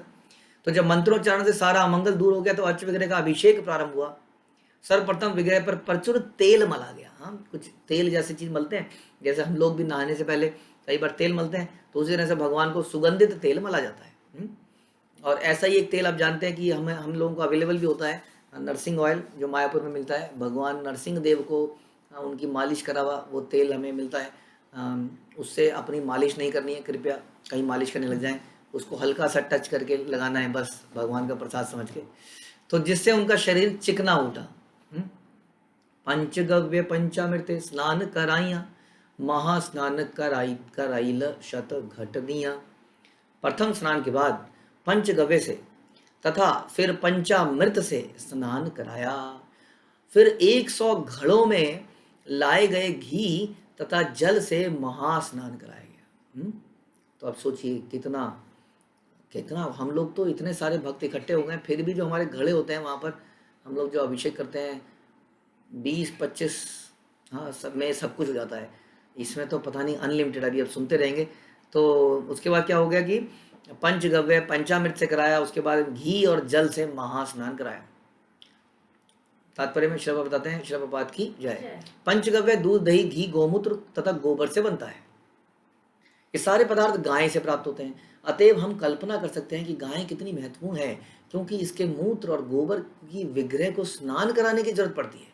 तो जब मंत्रोच्चारण से सारा अमंगल दूर हो गया तो अर्च विग्रह का अभिषेक प्रारंभ हुआ। सर्वप्रथम विग्रह पर प्रचुर तेल मला गया। हाँ, कुछ तेल जैसी चीज मलते हैं, जैसे हम लोग भी नहाने से पहले कई बार तेल मलते हैं, तो उसी तरह से भगवान को सुगंधित तेल मला जाता है। और ऐसा ही एक तेल आप जानते हैं कि हम लोगों को अवेलेबल भी होता है, नरसिंह ऑयल, जो मायापुर में मिलता है। भगवान नरसिंह देव को उनकी मालिश करा हुआ वो तेल हमें मिलता है। उससे अपनी मालिश नहीं करनी है, कृपया कहीं मालिश करने लग जाएं, उसको हल्का सा टच करके लगाना है बस, भगवान का प्रसाद समझ के, तो जिससे उनका शरीर चिकना उठा। पंचगव्य पंचामृते स्नान कराइया, महास्नान कराइल शत घट दिया। प्रथम स्नान के बाद पंचगव्य से तथा फिर पंचामृत से स्नान कराया, फिर 100 घड़ों में लाए गए घी तथा जल से महास्नान कराया गया। तो अब सोचिए कितना कितना हम लोग तो इतने सारे भक्त इकट्ठे हो गए, फिर भी जो हमारे घड़े होते हैं वहाँ पर हम लोग जो अभिषेक करते हैं 20-25, हाँ सब में सब कुछ हो जाता है। इसमें तो पता नहीं अनलिमिटेड, अभी अब सुनते रहेंगे। तो उसके बाद क्या हो गया कि पंचगव्य पंचामृत से कराया, उसके बाद घी और जल से महास्नान कराया। तात्पर्य में श्रभ बताते हैं, श्रभ पात की जय। पंचगव्य दूध, दही, घी, गोमूत्र तथा गोबर से बनता है। ये सारे पदार्थ गाय से प्राप्त होते हैं। अतएव हम कल्पना कर सकते हैं कि गाय कितनी महत्वपूर्ण है, क्योंकि इसके मूत्र और गोबर की विग्रह को स्नान कराने की जरूरत पड़ती है।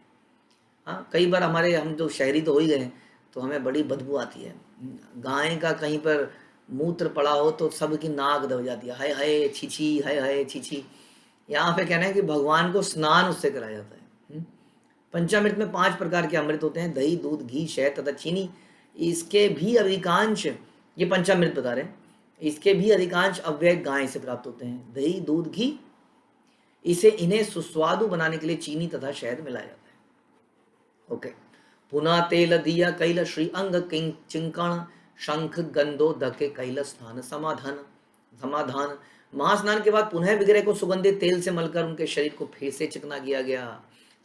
हाँ, कई बार हम जो शहरी तो हो ही गए हैं, तो हमें बड़ी बदबू आती है। गाय का कहीं पर मूत्र पड़ा हो तो सबकी नाक दब जाती है, हाय हाय छीछी, हाय हाय छीछी। यहाँ पे कहना है कि भगवान को स्नान उससे कराया जाता है। पंचामृत में 5 प्रकार के अमृत होते हैं, दही, दूध, घी, शहद तथा चीनी। इसके भी अधिकांश, ये पंचामृत बता रहे हैं, इसके भी अधिकांश अव्यय गाय से प्राप्त होते हैं। दही, दूध, घी, इन्हें सुस्वादु बनाने के लिए चीनी तथा शहद मिलाया जाता है। ओके। पुनः तेल दिया कैल श्री अंग चिंकण शंख गंधो धके कैल स्नान समाधान। महास्नान के बाद पुनः विग्रह को सुगंधित तेल से मलकर उनके शरीर को फिर से चिकना किया गया।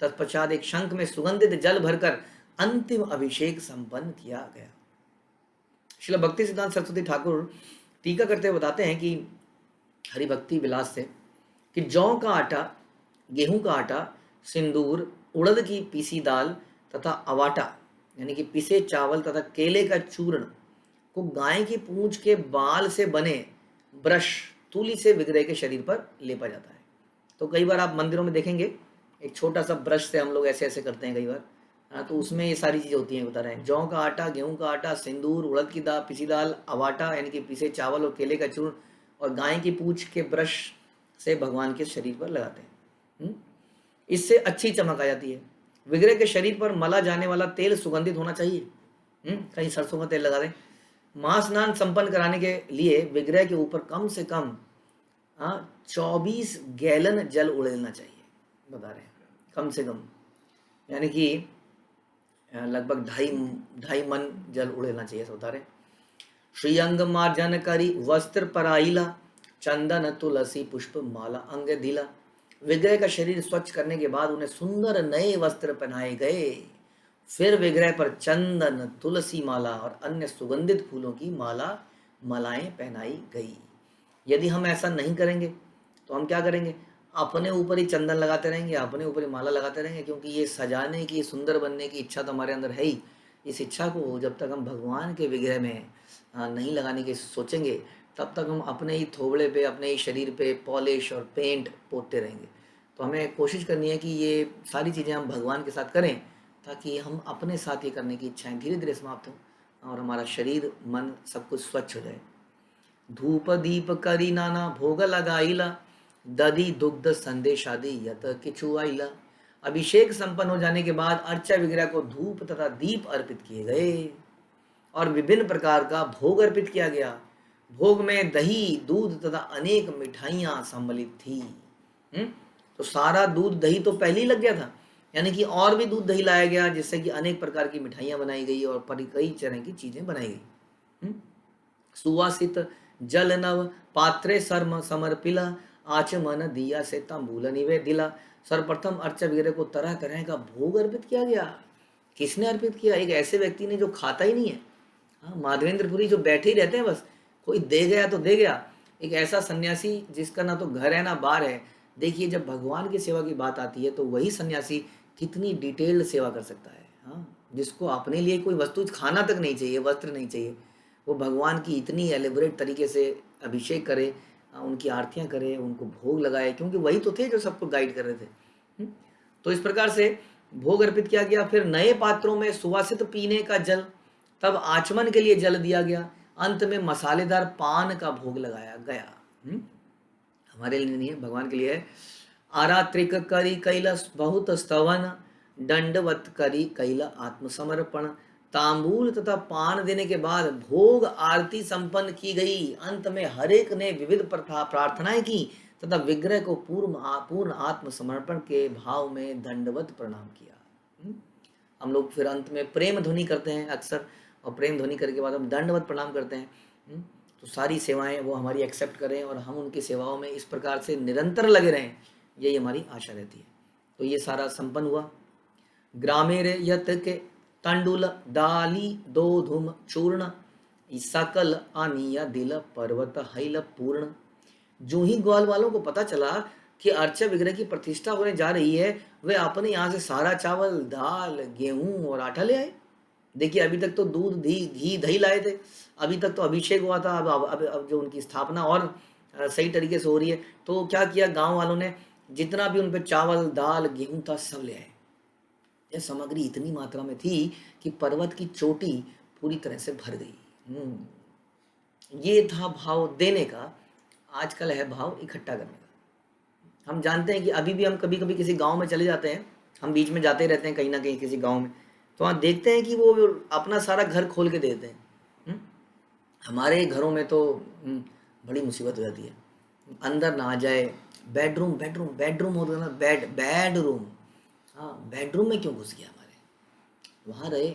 तत्पश्चात एक शंख में सुगंधित जल भरकर अंतिम अभिषेक संपन्न किया गया। श्रील भक्ति सिद्धांत सरस्वती ठाकुर टीका करते हुए बताते हैं कि हरिभक्ति विलास से कि जौ का आटा, गेहूं का आटा, सिंदूर, उड़द की पीसी दाल तथा अवाटा यानी कि पिसे चावल तथा केले का चूर्ण को गाय की पूंछ के बाल से बने ब्रश तूली से विग्रह के शरीर पर लेपा जाता है। तो कई बार आप मंदिरों में देखेंगे एक छोटा सा ब्रश से हम लोग ऐसे ऐसे करते हैं कई बार, तो उसमें ये सारी चीज़ें होती हैं, बता रहे हैं। जौ का आटा, गेहूं का आटा, सिंदूर, उड़द की दाल, पिसी दाल, अवाटा यानी कि पिसे चावल और केले का चूर्ण, और गाय की पूंछ के ब्रश से भगवान के शरीर पर लगाते हैं। इससे अच्छी चमक आ जाती है। विग्रह के शरीर पर मला जाने वाला तेल सुगंधित होना चाहिए। कहीं सरसों का तेल लगा दें। महास्नान संपन्न कराने के लिए विग्रह के ऊपर कम से कम 24 गैलन जल उड़ेलना चाहिए, बता रहे हैं, कम से कम, यानी कि लगभग 2.5 मन जल उड़ेलना चाहिए, बता रहे। श्रीअंग मार्जन करी वस्त्र पराइला, चंदन तुलसी पुष्प माला अंग ढीला। विग्रह का शरीर स्वच्छ करने के बाद उन्हें सुंदर नए वस्त्र पहनाए गए। फिर विग्रह पर चंदन, तुलसी माला और अन्य सुगंधित फूलों की मालाएं पहनाई गई। यदि हम ऐसा नहीं करेंगे तो हम क्या करेंगे, अपने ऊपर ही चंदन लगाते रहेंगे, अपने ऊपर ही माला लगाते रहेंगे, क्योंकि ये सजाने की, सुंदर बनने की इच्छा तो हमारे अंदर है ही। इस इच्छा को जब तक हम भगवान के विग्रह में नहीं लगाने की सोचेंगे, तब तक हम अपने ही थोबड़े पे, अपने ही शरीर पे पॉलिश और पेंट पोतते रहेंगे। तो हमें कोशिश करनी है कि ये सारी चीज़ें हम भगवान के साथ करें, ताकि हम अपने साथ ये करने की इच्छाएं धीरे धीरे समाप्त हों और हमारा शरीर, मन सब कुछ स्वच्छ हो जाए। धूप दीप करी नाना भोग लगाईला, दधि दुग्ध संदेश आदि यत किछु आईला। अभिषेक संपन्न हो जाने के बाद अर्चा विग्रह को धूप तथा दीप अर्पित किए गए और विभिन्न प्रकार का भोग अर्पित किया गया। भोग में दही, दूध तथा अनेक मिठाइयां सम्मिलित थी। तो सारा दूध दही तो पहले ही लग गया था, यानी कि और भी दूध दही लाया गया, जिससे कि अनेक प्रकार की मिठाइयां बनाई गई और कई तरह की चीजें बनाई गई। सुवासित जल नव पात्रे सर्म समर्पिला, आचमन दिया से तांबूल निवेदिला। सर्वप्रथम अर्चा विग्रह को तरह तरह का भोग अर्पित किया गया। किसने अर्पित किया? एक ऐसे व्यक्ति ने जो खाता ही नहीं है। हाँ, माधवेंद्रपुरी जो बैठे ही रहते हैं, बस कोई दे गया तो दे गया। एक ऐसा सन्यासी जिसका ना तो घर है ना बार है। देखिए, जब भगवान की सेवा की बात आती है तो वही सन्यासी कितनी डिटेल्ड सेवा कर सकता है। हाँ, जिसको अपने लिए कोई वस्तु खाना तक नहीं चाहिए, वस्त्र नहीं चाहिए, वो भगवान की इतनी एलिबरेट तरीके से अभिषेक करे, उनकी आरतियां करे, उनको भोग लगाए, क्योंकि वही तो थे जो सबको गाइड कर रहे थे। तो इस प्रकार से भोग अर्पित किया गया। फिर नए पात्रों में सुवासित पीने का जल, तब आचमन के लिए जल दिया गया। अंत में मसालेदार पान का भोग लगाया गया। हमारे लिए नहीं है, भगवान के लिए है। आरात्रिक करी कैलस बहुत स्तवन, दंडवत करी कैल आत्मसमर्पण। तांबूल तथा पान देने के बाद भोग आरती संपन्न की गई। अंत में हरेक ने विविध प्रार्थनाएं की तथा विग्रह को पूर्ण आत्मसमर्पण के भाव में दंडवत प्रणाम किया। हम लोग फिर अंत में प्रेम ध्वनि करते हैं अक्सर, और प्रेम ध्वनि करने के बाद हम दंडवत प्रणाम करते हैं। तो सारी सेवाएं वो हमारी एक्सेप्ट करें और हम उनकी सेवाओं में इस प्रकार से निरंतर लगे रहें, यही हमारी आशा रहती है। तो ये सारा संपन्न हुआ। ग्रामेर यत के तंडुल दाली दो धूम चूर्ण, सकल आनिया दिल पर्वत हैल पूर्ण। जो ही ग्वाल वालों को पता चला कि अर्चा विग्रह की प्रतिष्ठा होने जा रही है, वे अपने यहाँ से सारा चावल, दाल, गेहूं और आटा ले आए। देखिए, अभी तक तो दूध, घी, दही लाए थे, अभी तक तो अभिषेक हुआ था। अब जो उनकी स्थापना और सही तरीके से हो रही है, तो क्या किया गांव वालों ने, जितना भी उन पे चावल, दाल, गेहूं था, सब ले आए। यह सामग्री इतनी मात्रा में थी कि पर्वत की चोटी पूरी तरह से भर गई। ये था भाव देने का। आजकल है भाव इकट्ठा करने का। हम जानते हैं कि अभी भी हम कभी कभी किसी गांव में चले जाते हैं, हम बीच में जाते रहते हैं कहीं ना कहीं किसी गांव में, तो वहाँ देखते हैं कि वो अपना सारा घर खोल के देते हैं। हमारे घरों में तो बड़ी मुसीबत हो जाती है, अंदर ना आ जाए। बेडरूम बेडरूम बेडरूम होता है ना, बेडरूम। हाँ, बेडरूम में क्यों घुस गया हमारे? वहाँ रहे,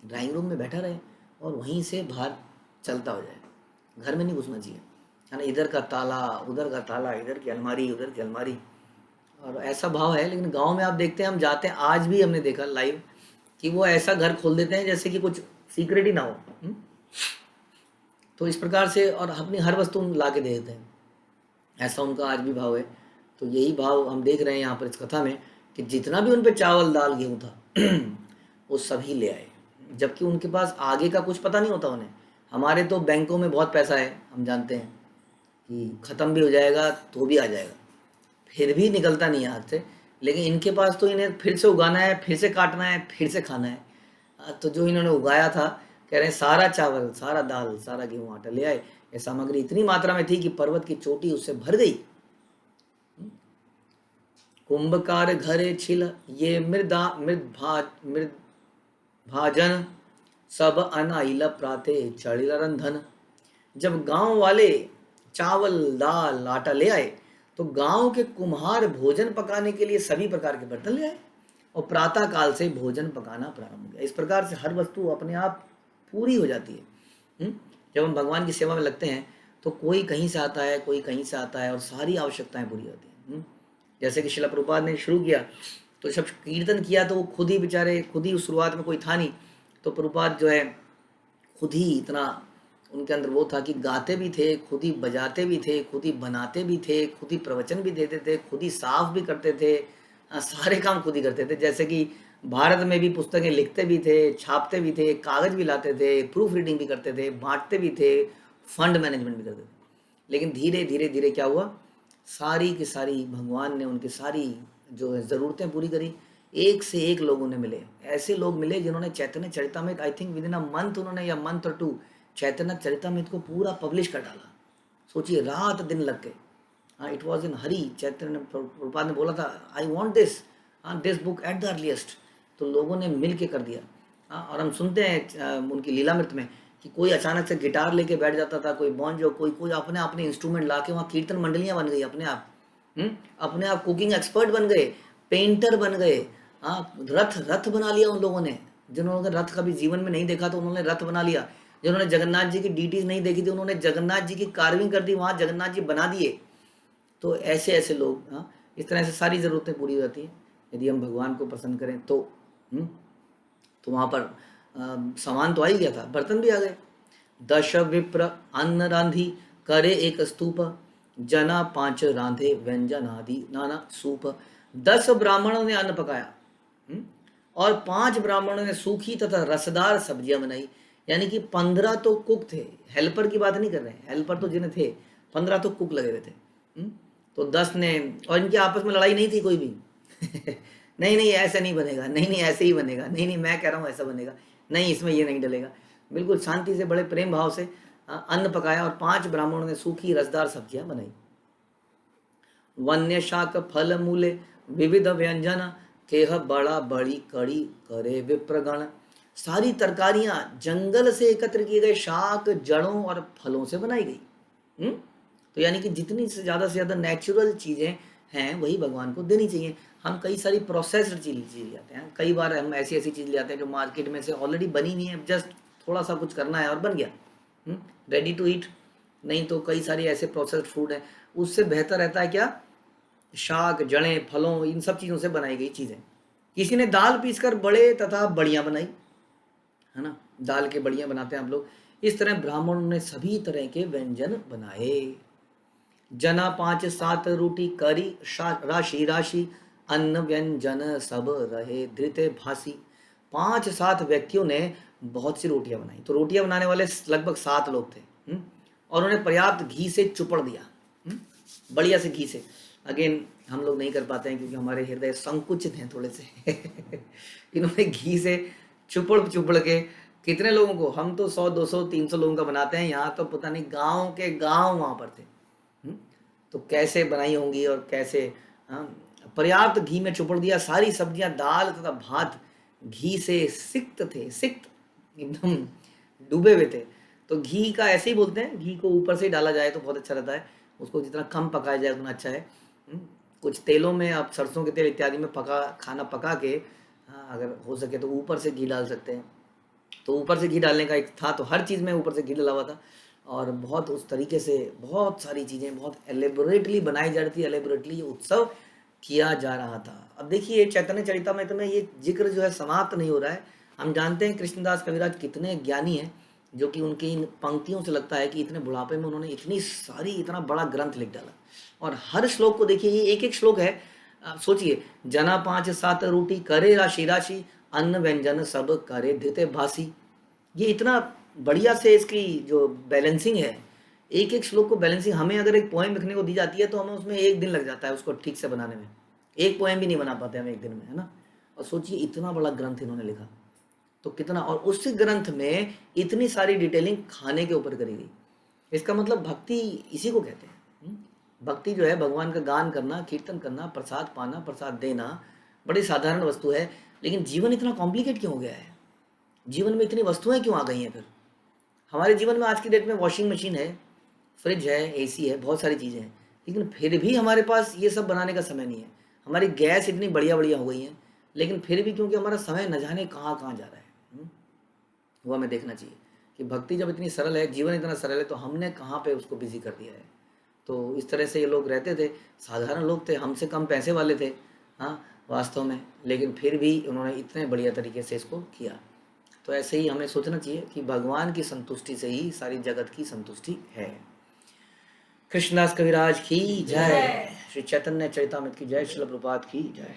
ड्राइंग रूम में बैठा रहे और वहीं से बाहर चलता हो जाए। घर में नहीं घुसना चाहिए, है ना। इधर का ताला, उधर का ताला, इधर की अलमारी, उधर की अलमारी, और ऐसा भाव है। लेकिन गांव में आप देखते हैं, हम जाते हैं, आज भी हमने देखा लाइव कि वो ऐसा घर खोल देते हैं जैसे कि कुछ सीक्रेट ही ना हो। तो इस प्रकार से, और अपनी हर वस्तु ला के दे देते हैं, ऐसा उनका आज भी भाव है। तो यही भाव हम देख रहे हैं यहाँ पर इस कथा में, कि जितना भी उन पे चावल, दाल, गेहूँ था वो सभी ले आए, जबकि उनके पास आगे का कुछ पता नहीं होता उन्हें। हमारे तो बैंकों में बहुत पैसा है, हम जानते हैं कि ख़त्म भी हो जाएगा तो भी आ जाएगा, फिर भी निकलता नहीं है हाथ से। लेकिन इनके पास तो इन्हें फिर से उगाना है, फिर से काटना है, फिर से खाना है। तो जो इन्होंने उगाया था, कह रहे हैं सारा चावल, सारा दाल, सारा गेहूँ, आटा ले आए। ये सामग्री इतनी मात्रा में थी कि पर्वत की चोटी उससे भर गई। कुंभकार घरे छिल, ये मृद भाजन, सब अनाइल प्राते चढ़िल रंधन। जब गांव वाले चावल, दाल, आटा ले आए, तो गांव के कुम्हार भोजन पकाने के लिए सभी प्रकार के बर्तन ले आए और प्रातः काल से भोजन पकाना प्रारंभ हो गया। इस प्रकार से हर वस्तु अपने आप पूरी हो जाती है। जब हम भगवान की सेवा में लगते हैं तो कोई कहीं से आता है, कोई कहीं से आता है, और सारी आवश्यकताएं पूरी होती हैं। जैसे कि शिला प्रभुपाद ने शुरू किया, तो जब कीर्तन किया तो वो खुद ही बेचारे, खुद ही उस शुरुआत में कोई था नहीं, तो प्रभुपाद जो है खुद ही इतना उनके अंदर वो था कि गाते भी थे, खुद ही बजाते भी थे, खुद ही बनाते भी थे, खुद ही प्रवचन भी देते थे, खुद ही साफ भी करते थे, सारे काम खुद ही करते थे। जैसे कि भारत में भी पुस्तकें लिखते भी थे, छापते भी थे, कागज भी लाते थे, प्रूफ रीडिंग भी करते थे, बांटते भी थे, फंड मैनेजमेंट भी करते थे। लेकिन धीरे धीरे धीरे क्या हुआ, सारी की सारी भगवान ने उनकी सारी जो है ज़रूरतें पूरी करी। एक से एक लोग उन्हें मिले, ऐसे लोग मिले जिन्होंने Chaitanya Charitamrita, I think within a month उन्होंने, या मंथ और 2, चैतन्य चरितामृत को पूरा पब्लिश कर डाला। सोचिए, रात दिन लग गए। हाँ, इट वॉज इन हरी। चैतन्य प्रभुपाद ने बोला था, आई वॉन्ट दिस, हाँ, this book at the earliest. तो लोगों ने मिल के कर दिया। हाँ, और हम सुनते हैं उनकी लीलामृत में कि कोई अचानक से गिटार लेके बैठ जाता था, कोई बॉन्जो, कोई कोई अपने अपने इंस्ट्रूमेंट ला के वहाँ कीर्तन मंडलियाँ बन गई अपने आप। अपने आप कुकिंग एक्सपर्ट बन गए, पेंटर बन गए। हाँ, रथ रथ बना लिया उन लोगों ने। जिन्होंने रथ कभी जीवन में नहीं देखा तो उन्होंने रथ बना लिया। जिन्होंने जगन्नाथ जी की डीटीज नहीं देखी थी उन्होंने जगन्नाथ जी की कार्विंग कर दी, वहाँ जगन्नाथ जी बना दिए। तो ऐसे ऐसे लोग, हाँ, इस तरह से सारी ज़रूरतें पूरी हो जाती हैं यदि हम भगवान को प्रसन्न करें तो। तो वहाँ पर सामान तो आ ही गया था, बर्तन भी आ गए। दश विप्र अन्न रांधी, करे एक स्तूप, जना 5 रांधे व्यंजन आदि नाना सूप। 10 ब्राह्मणों ने अन्न पकाया, और 5 ब्राह्मणों ने सूखी तथा रसदार सब्जियां बनाई। यानी कि 15 तो कुक थे, हेल्पर की बात नहीं कर रहे हैं, हेल्पर तो जिन्हें थे, 15 तो कुक लगे हुए थे। तो 10 ने, और इनकी आपस में लड़ाई नहीं थी कोई भी। नहीं नहीं ऐसा नहीं बनेगा, नहीं नहीं ऐसे ही बनेगा, नहीं नहीं मैं कह रहा हूँ ऐसा बनेगा, नहीं इसमें ये नहीं डलेगा। बिल्कुल शांति से, बड़े प्रेम भाव से अन्न पकाया, और 5 ब्राह्मणों ने सूखी रसदार सब्जियां बनाई। वन्य शाक फल मूले विविध व्यंजन, केह बड़ा बड़ी कड़ी करे विप्रगण। सारी तरकारियां जंगल से एकत्र किए गए शाक, जड़ों और फलों से बनाई गई। तो यानी कि जितनी से ज़्यादा नेचुरल चीज़ें हैं वही भगवान को देनी चाहिए। हम कई सारी प्रोसेस्ड चीज़ ले आते हैं, कई बार हम ऐसी ऐसी चीज़ ले आते हैं जो मार्केट में से ऑलरेडी बनी हुई है, जस्ट थोड़ा सा कुछ करना है और बन गया, रेडी टू ईट। नहीं तो कई सारी ऐसे प्रोसेस्ड फूड है, उससे बेहतर रहता है क्या, शाक, जड़ें, फलों, इन सब चीज़ों से बनाई गई चीज़ें। किसी ने दाल पीसकर बड़े तथा बड़ियाँ बनाई, है ना, दाल के बड़ियाँ बनाते हैं हम लोग। इस तरह ब्राह्मणों ने सभी तरह के व्यंजन बनाए। जना 5-7 रोटी करी राशि राशि, अन्न व्यंजन सब रहे धृते भासी। 5-7 व्यक्तियों ने बहुत सी रोटियां बनाई। तो रोटियां बनाने वाले लगभग 7 लोग थे, और उन्होंने पर्याप्त घी से चुपड़ दिया, बढ़िया से घी से। अगेन हम लोग नहीं कर पाते हैं क्योंकि हमारे हृदय संकुचित हैं थोड़े से। इन्होंने घी से चुपड़ चुपड़ के कितने लोगों को, हम तो 100, 200, 300 लोगों का बनाते हैं, यहाँ तो पता नहीं गाँव के गाँव वहाँ पर थे। तो कैसे बनाई होंगी और कैसे, पर्याप्त घी में चुपड़ दिया। सारी सब्जियां, दाल तथा भात घी से सिक्त थे, सिक्त एकदम डूबे हुए थे। तो घी का ऐसे ही बोलते हैं, घी को ऊपर से ही डाला जाए तो बहुत अच्छा रहता है, उसको जितना कम पकाया जाए उतना अच्छा है। कुछ तेलों में आप सरसों के तेल इत्यादि में खाना पका के, अगर हो सके तो ऊपर से घी डाल सकते हैं। तो ऊपर से घी डालने का एक था, तो हर चीज़ में ऊपर से घी डाला हुआ था, और बहुत उस तरीके से बहुत सारी चीज़ें बहुत एलेबोरेटली बनाई जा रही थी, एलेबोरेटली ये उत्सव किया जा रहा था। अब देखिए चैतन्य चरितामृत में ये जिक्र जो है समाप्त नहीं हो रहा है। हम जानते हैं कृष्णदास कविराज कितने ज्ञानी हैं, जो कि उनकी इन पंक्तियों से लगता है कि इतने बुढ़ापे में उन्होंने इतनी सारी, इतना बड़ा ग्रंथ लिख डाला। और हर श्लोक को देखिए, ये एक एक श्लोक है। आप सोचिए, जना 5-7 रोटी करे राशि राशि, अन्न व्यंजन सब करे धृते भासी। ये इतना बढ़िया से इसकी जो बैलेंसिंग है, एक एक श्लोक को बैलेंसिंग, हमें अगर एक पोएम लिखने को दी जाती है तो हमें उसमें 1 दिन लग जाता है उसको ठीक से बनाने में। एक पोएम भी नहीं बना पाते हम 1 दिन में, है ना। और सोचिए इतना बड़ा ग्रंथ इन्होंने लिखा, तो कितना, और उस ग्रंथ में इतनी सारी डिटेलिंग खाने के ऊपर करी गई। इसका मतलब भक्ति इसी को कहते हैं। भक्ति जो है भगवान का गान करना, कीर्तन करना, प्रसाद पाना, प्रसाद देना, बड़ी साधारण वस्तु है। लेकिन जीवन इतना कॉम्प्लिकेट क्यों हो गया है, जीवन में इतनी वस्तुएं क्यों आ गई हैं। फिर हमारे जीवन में आज की डेट में वॉशिंग मशीन है, फ्रिज है, एसी है, बहुत सारी चीज़ें हैं, लेकिन फिर भी हमारे पास ये सब बनाने का समय नहीं है। हमारी गैस इतनी बढ़िया बढ़िया हो गई हैं, लेकिन फिर भी क्योंकि हमारा समय न जाने कहाँ कहाँ जा रहा है। वो हमें देखना चाहिए कि भक्ति जब इतनी सरल है, जीवन इतना सरल है, तो हमने कहाँ पे उसको बिजी कर दिया है। तो इस तरह से ये लोग रहते थे, साधारण लोग थे, हमसे कम पैसे वाले थे, हाँ वास्तव में, लेकिन फिर भी उन्होंने इतने बढ़िया तरीके से इसको किया। तो ऐसे ही हमें सोचना चाहिए कि भगवान की संतुष्टि से ही सारी जगत की संतुष्टि है। कृष्णदास कविराज की जय, श्री चैतन्य चरितामृत की जय, श्रील प्रभुपाद की जय।